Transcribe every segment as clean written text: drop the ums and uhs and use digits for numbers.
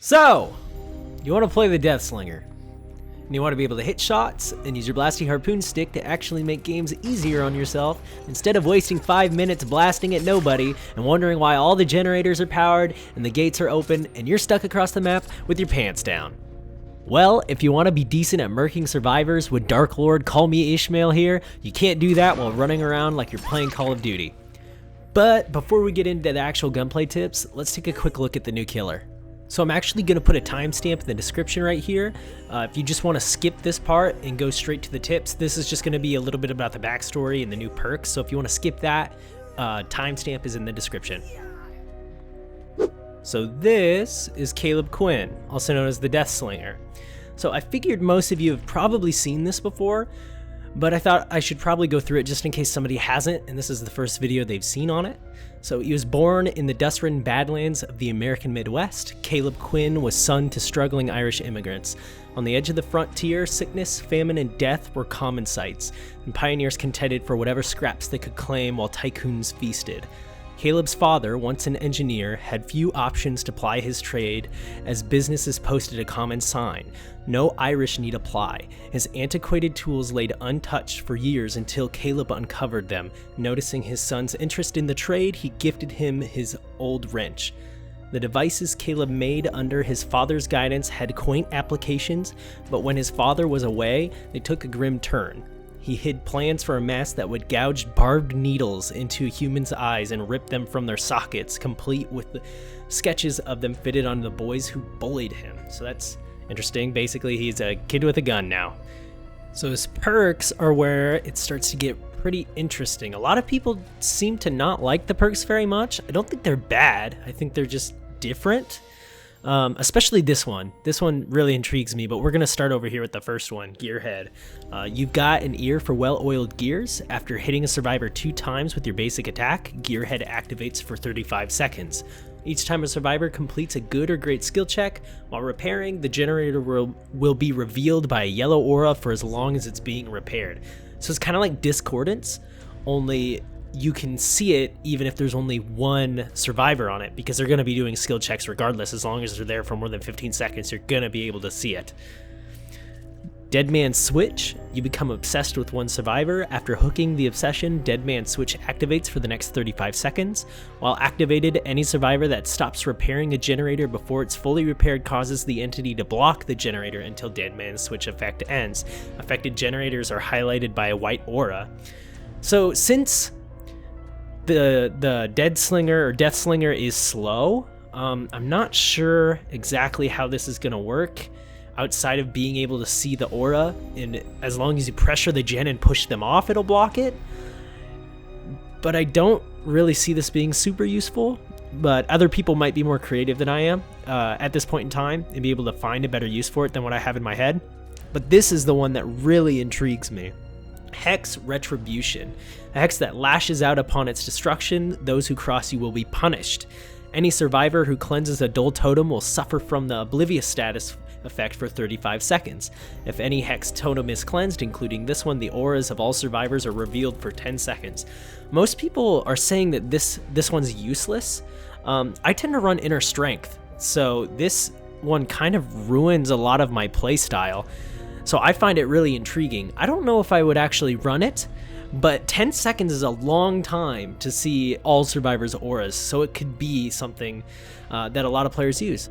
So, you want to play the Deathslinger, and you want to be able to hit shots and use your blasty harpoon stick to actually make games easier on yourself instead of wasting 5 minutes blasting at nobody and wondering why all the generators are powered and the gates are open and you're stuck across the map with your pants down. Well, if you want to be decent at murking survivors with Dark Lord Call Me Ishmael here, you can't do that while running around like you're playing Call of Duty. But before we get into the actual gunplay tips, let's take a quick look at the new killer. So I'm actually going to put a timestamp in the description right here. If you just want to skip this part and go straight to the tips, this is just going to be a little bit about the backstory and the new perks. So if you want to skip that, timestamp is in the description. So this is Caleb Quinn, also known as the Deathslinger. So I figured most of you have probably seen this before, but I thought I should probably go through it just in case somebody hasn't, and this is the first video they've seen on it. So he was born in the dust-ridden Badlands of the American Midwest. Caleb Quinn was son to struggling Irish immigrants. On the edge of the frontier, sickness, famine, and death were common sights, and pioneers contended for whatever scraps they could claim while tycoons feasted. Caleb's father, once an engineer, had few options to ply his trade, as businesses posted a common sign: "No Irish need apply." His antiquated tools laid untouched for years until Caleb uncovered them. Noticing his son's interest in the trade, he gifted him his old wrench. The devices Caleb made under his father's guidance had quaint applications, but when his father was away, they took a grim turn. He hid plans for a mask that would gouge barbed needles into humans' eyes and rip them from their sockets, complete with the sketches of them fitted on the boys who bullied him. So that's interesting. Basically, he's a kid with a gun now. So his perks are where it starts to get pretty interesting. A lot of people seem to not like the perks very much. I don't think they're bad. I think they're just different. Especially this one. This one really intrigues me, but we're going to start over here with the first one, Gearhead. You've got an ear for well-oiled gears. After hitting a survivor 2 times with your basic attack, Gearhead activates for 35 seconds. Each time a survivor completes a good or great skill check, while repairing, the generator will be revealed by a yellow aura for as long as it's being repaired. So it's kind of like Discordance, only you can see it even if there's only one survivor on it, because they're going to be doing skill checks regardless. As long as they're there for more than 15 seconds, you're going to be able to see it. Dead Man Switch. You become obsessed with one survivor. After hooking the obsession, Dead Man Switch activates for the next 35 seconds. While activated, any survivor that stops repairing a generator before it's fully repaired causes the entity to block the generator until Dead Man Switch effect ends. Affected generators are highlighted by a white aura. So since the Deathslinger is slow, I'm not sure exactly how this is going to work outside of being able to see the aura, and as long as you pressure the gen and push them off, it'll block it. But I don't really see this being super useful, but other people might be more creative than I am at this point in time and be able to find a better use for it than what I have in my head. But this is the one that really intrigues me. Hex Retribution. A hex that lashes out upon its destruction. Those who cross you will be punished. Any survivor who cleanses a dull totem will suffer from the Oblivious status effect for 35 seconds. If any hex totem is cleansed, including this one, the auras of all survivors are revealed for 10 seconds. Most people are saying that this one's useless. I tend to run Inner Strength, so this one kind of ruins a lot of my playstyle. So I find it really intriguing. I don't know if I would actually run it, but 10 seconds is a long time to see all survivors' auras, so it could be something that a lot of players use.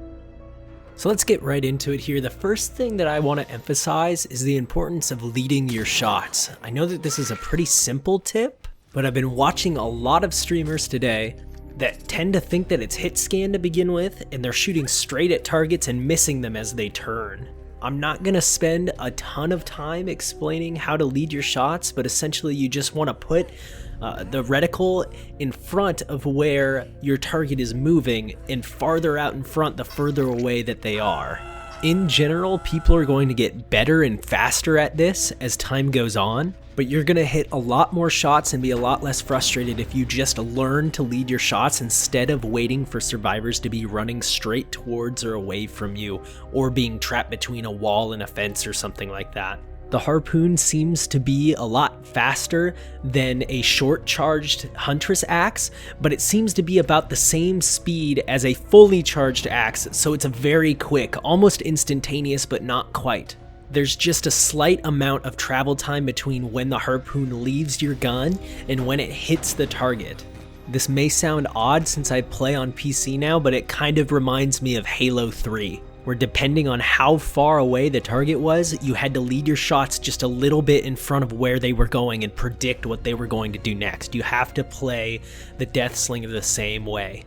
So let's get right into it here. The first thing that I want to emphasize is the importance of leading your shots. I know that this is a pretty simple tip, but I've been watching a lot of streamers today that tend to think that it's hit scan to begin with, and they're shooting straight at targets and missing them as they turn. I'm not going to spend a ton of time explaining how to lead your shots, but essentially you just want to put the reticle in front of where your target is moving, and farther out in front the further away that they are. In general, people are going to get better and faster at this as time goes on, but you're going to hit a lot more shots and be a lot less frustrated if you just learn to lead your shots instead of waiting for survivors to be running straight towards or away from you, or being trapped between a wall and a fence or something like that. The harpoon seems to be a lot faster than a short-charged Huntress axe, but it seems to be about the same speed as a fully charged axe, so it's a very quick, almost instantaneous, but not quite. There's just a slight amount of travel time between when the harpoon leaves your gun and when it hits the target. This may sound odd since I play on PC now, but it kind of reminds me of Halo 3. Where depending on how far away the target was, you had to lead your shots just a little bit in front of where they were going and predict what they were going to do next. You have to play the Deathslinger the same way.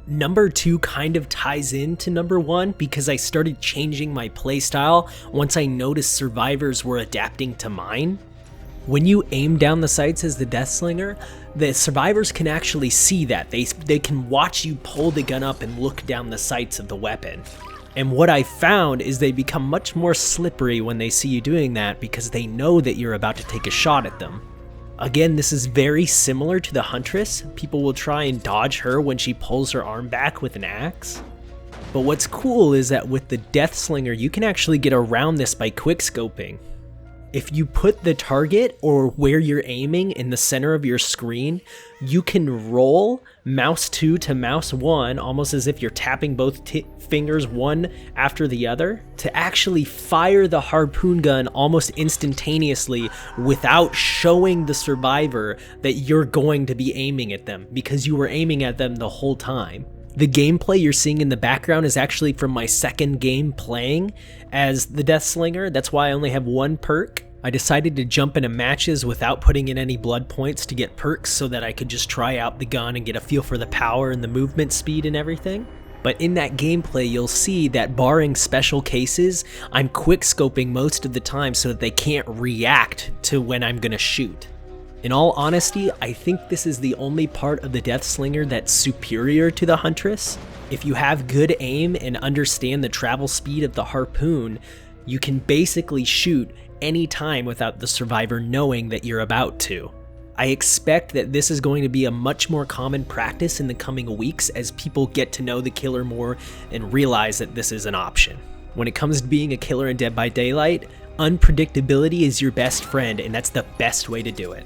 Number 2 kind of ties into number 1 because I started changing my playstyle once I noticed survivors were adapting to mine. When you aim down the sights as the Deathslinger, the survivors can actually see that. They can watch you pull the gun up and look down the sights of the weapon. And what I found is they become much more slippery when they see you doing that because they know that you're about to take a shot at them. Again, this is very similar to the Huntress. People will try and dodge her when she pulls her arm back with an axe. But what's cool is that with the Deathslinger, you can actually get around this by quickscoping. If you put the target or where you're aiming in the center of your screen, you can roll mouse 2 to mouse 1, almost as if you're tapping both fingers one after the other, to actually fire the harpoon gun almost instantaneously without showing the survivor that you're going to be aiming at them, because you were aiming at them the whole time. The gameplay you're seeing in the background is actually from my second game playing as the Deathslinger. That's why I only have 1 perk. I decided to jump into matches without putting in any blood points to get perks so that I could just try out the gun and get a feel for the power and the movement speed and everything. But in that gameplay, you'll see that barring special cases, I'm quickscoping most of the time so that they can't react to when I'm gonna shoot. In all honesty, I think this is the only part of the Deathslinger that's superior to the Huntress. If you have good aim and understand the travel speed of the harpoon, you can basically shoot any time without the survivor knowing that you're about to. I expect that this is going to be a much more common practice in the coming weeks as people get to know the killer more and realize that this is an option. When it comes to being a killer in Dead by Daylight, unpredictability is your best friend, and that's the best way to do it.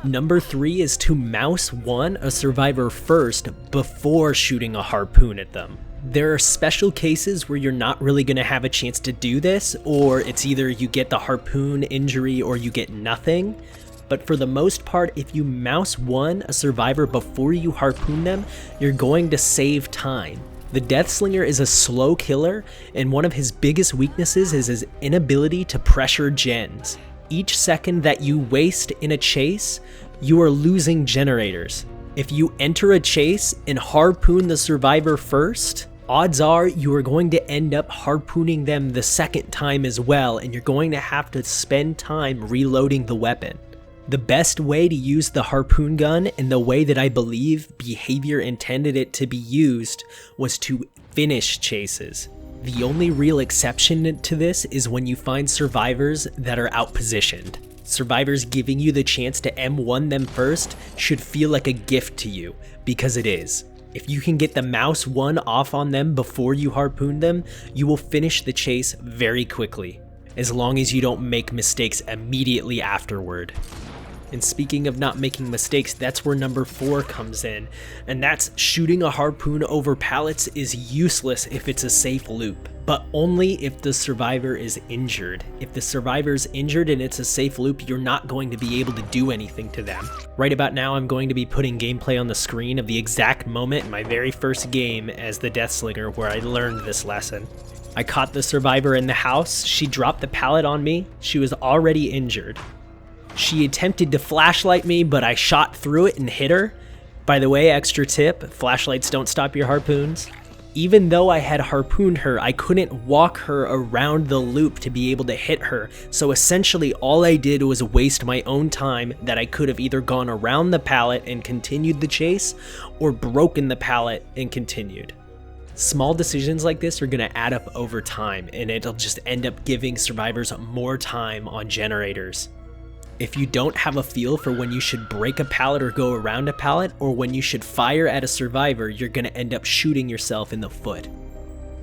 Number 3 is to mouse 1 a survivor first before shooting a harpoon at them. There are special cases where you're not really going to have a chance to do this, or it's either you get the harpoon injury or you get nothing. But for the most part, if you mouse 1 a survivor before you harpoon them, you're going to save time. The Deathslinger is a slow killer, and one of his biggest weaknesses is his inability to pressure gens. Each second that you waste in a chase, you are losing generators. If you enter a chase and harpoon the survivor first, odds are you are going to end up harpooning them the second time as well, and you're going to have to spend time reloading the weapon. The best way to use the harpoon gun, and the way that I believe behavior intended it to be used, was to finish chases. The only real exception to this is when you find survivors that are outpositioned. Survivors giving you the chance to M1 them first should feel like a gift to you, because it is. If you can get the mouse 1 off on them before you harpoon them, you will finish the chase very quickly, as long as you don't make mistakes immediately afterward. And speaking of not making mistakes, that's where number 4 comes in, and that's shooting a harpoon over pallets is useless if it's a safe loop, but only if the survivor is injured. If the survivor's injured and it's a safe loop, you're not going to be able to do anything to them. Right about now, I'm going to be putting gameplay on the screen of the exact moment in my very first game as the Deathslinger where I learned this lesson. I caught the survivor in the house. She dropped the pallet on me. She was already injured. She attempted to flashlight me, but I shot through it and hit her. By the way, extra tip, flashlights don't stop your harpoons. Even though I had harpooned her, I couldn't walk her around the loop to be able to hit her, so essentially all I did was waste my own time that I could have either gone around the pallet and continued the chase, or broken the pallet and continued. Small decisions like this are going to add up over time, and it'll just end up giving survivors more time on generators. If you don't have a feel for when you should break a pallet or go around a pallet, or when you should fire at a survivor, you're going to end up shooting yourself in the foot.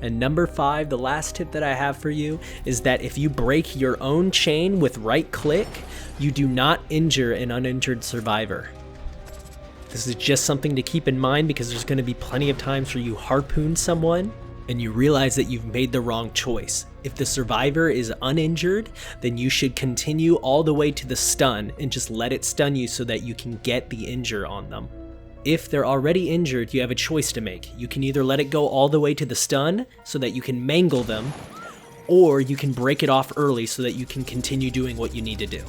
And number 5, the last tip that I have for you is that if you break your own chain with right click, you do not injure an uninjured survivor. This is just something to keep in mind because there's going to be plenty of times where you harpoon someone and you realize that you've made the wrong choice. If the survivor is uninjured, then you should continue all the way to the stun and just let it stun you so that you can get the injure on them. If they're already injured, you have a choice to make. You can either let it go all the way to the stun so that you can mangle them, or you can break it off early so that you can continue doing what you need to do.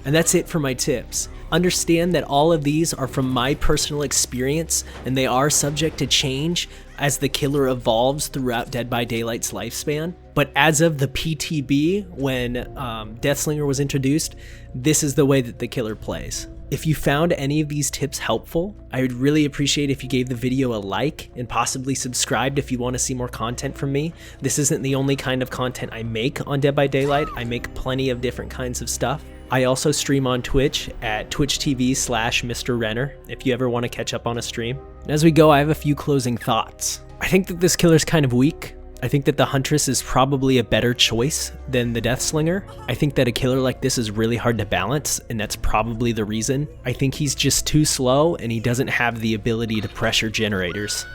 And that's it for my tips. Understand that all of these are from my personal experience, and they are subject to change as the killer evolves throughout Dead by Daylight's lifespan. But as of the PTB, when Deathslinger was introduced, this is the way that the killer plays. If you found any of these tips helpful, I would really appreciate if you gave the video a like and possibly subscribed if you want to see more content from me. This isn't the only kind of content I make on Dead by Daylight. I make plenty of different kinds of stuff. I also stream on Twitch at twitch.tv/MrRenner if you ever want to catch up on a stream. And as we go, I have a few closing thoughts. I think that this killer's kind of weak. I think that the Huntress is probably a better choice than the Deathslinger. I think that a killer like this is really hard to balance, and that's probably the reason. I think he's just too slow, and he doesn't have the ability to pressure generators.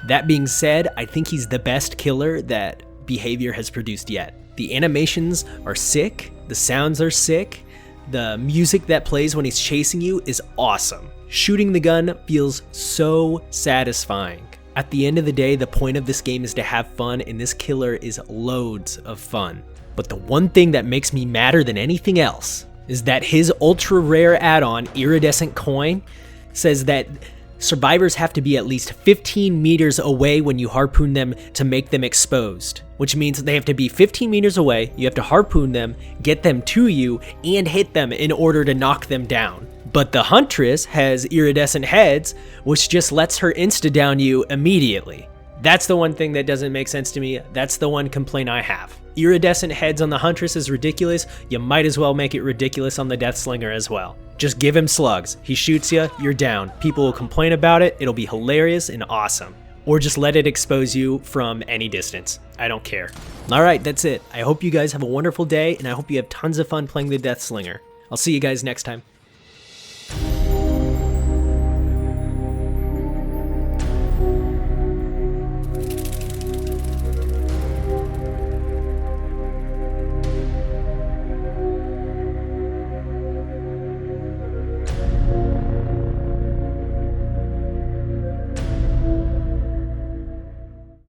That being said, I think he's the best killer that Behavior has produced yet. The animations are sick, the sounds are sick, the music that plays when he's chasing you is awesome. Shooting the gun feels so satisfying. At the end of the day, the point of this game is to have fun, and this killer is loads of fun. But the one thing that makes me madder than anything else is that his ultra rare add-on, Iridescent Coin, says that survivors have to be at least 15 meters away when you harpoon them to make them exposed. Which means they have to be 15 meters away, you have to harpoon them, get them to you, and hit them in order to knock them down. But the Huntress has iridescent heads, which just lets her insta-down you immediately. That's the one thing that doesn't make sense to me. That's the one complaint I have. Iridescent heads on the Huntress is ridiculous. You might as well make it ridiculous on the Deathslinger as well. Just give him slugs. He shoots you, you're down. People will complain about it. It'll be hilarious and awesome. Or just let it expose you from any distance. I don't care. All right, that's it. I hope you guys have a wonderful day, and I hope you have tons of fun playing the Deathslinger. I'll see you guys next time.